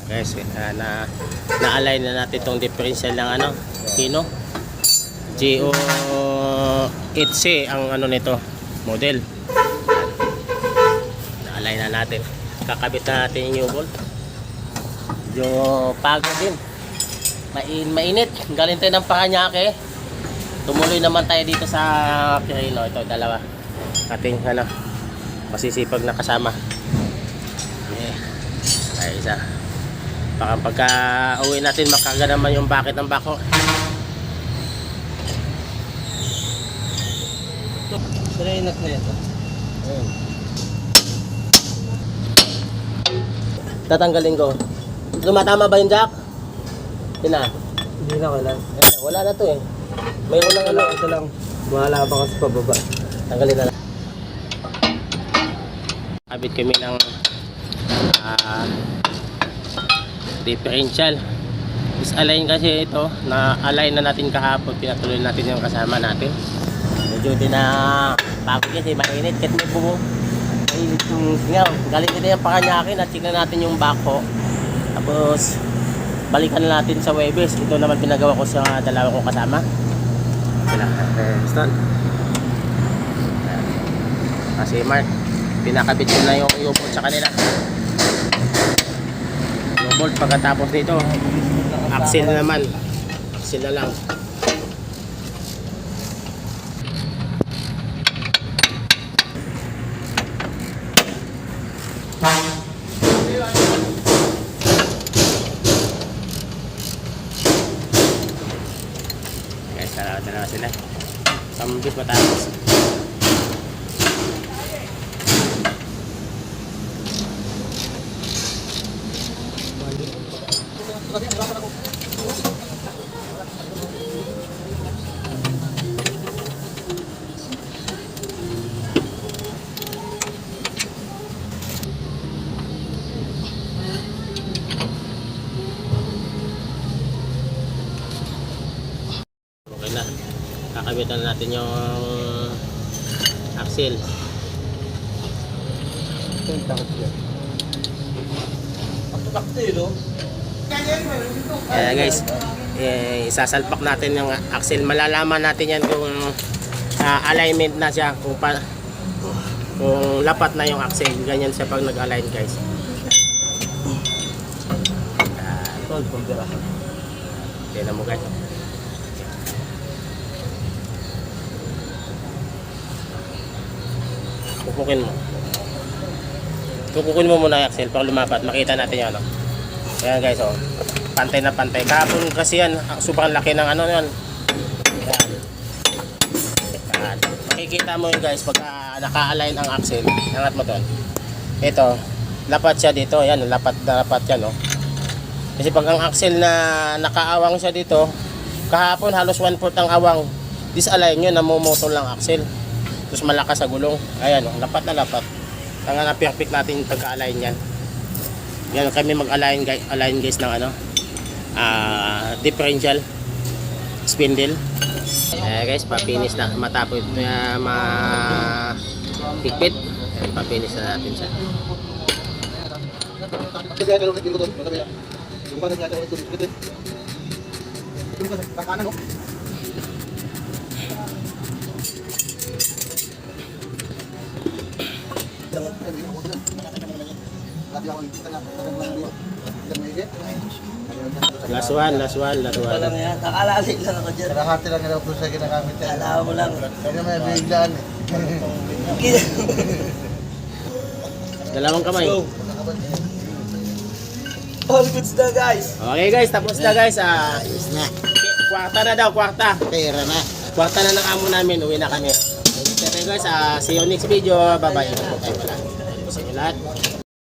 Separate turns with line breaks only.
Guys, na-align na natin itong differential ng ano, Kino GO8C ang ano nito, model. Na-align na natin. Kakabit na natin yung bolt. Medyo pagod din. Mainit. Galing tayo ng Paranaque. Tumuloy naman tayo dito sa Quirino. Ito, dalawa. Ating ano, masisipag na kasama. Ay, isa. Baka pagka uwi natin makaga naman yung bakit ng bako.
Sirainat na ito.
Ayun. Tatanggalin ko. Tumatama ba yung jack? Yun na.
Hindi na wala.
Wala na to eh. May walang ano.
Ito lang. Bahala ba kasi pababa.
Tanggalin na lang. Kabit kami ng differential. Is-align kasi ito. Na-align na natin kahapon. Pinatuloy natin yung kasama natin. Medyo din na pagod kasi mainit. Kahit may bumo. Mainit yung singaw. Galing din yung Paranaque. At-check na natin yung bako. Tapos balikan na natin sa Webes. Ito naman pinagawa ko sa dalawa kong kasama. Stone. Kasi Mark, pinakabit ko na yung U-bolt sa kanila. U-bolt pagkatapos dito, axle na naman. Axle na lang. Guys, dalawa sila. Sambit matapos. Okay na. Kakabitan natin yung axle.
Ito yung takot yan. Takto yun, no?
Kaya guys, isasalpak natin yung axle. Malalaman natin yan kung alignment na siya, kung lapat na yung axle. Ganyan siya pag nag-align guys.
Tol, kumpira.
Tignan mo guys. Pupukin mo muna yung axle pag lumapat. Makita natin yung ano. Ayan guys, oh. Pantay na pantay. Kahapon kasi yan, sobrang laki ng ano yan. Ayan. Ayan. Makikita mo yun guys pag naka-align ang axle. Angat mo doon. Ito, lapat siya dito. Ayan, lapat yan, oh. Kasi pag ang axle na nakaawang siya dito, kahapon halos 1/4 ang awang. Disalign yun, namumutol lang axle. Tapos malakas sa gulong. Ayan, oh, lapat na lapat. Tanga na perfect natin yung pagka-align yan. Yan kami mag-align guys ng ano, differential spindle. Guys, papinis na matapos ma-higpit. Papinis na natin siya. Last one.
Walang yan. Nakalali lang ako dyan.
Nakahati lang nila po sa ginagamit yan.
Alam mo lang.
Kaya may biglaan eh.
Dalawang kamay.
All goods na guys.
Okay guys, tapos na guys.
Ayos na.
Kwarta na daw, kwarta.
Pera na.
Kwarta na ng amo namin, uwi na kami. Okay guys, see you next video. Bye bye. Ingat po tayo pala. Sa inyo lahat.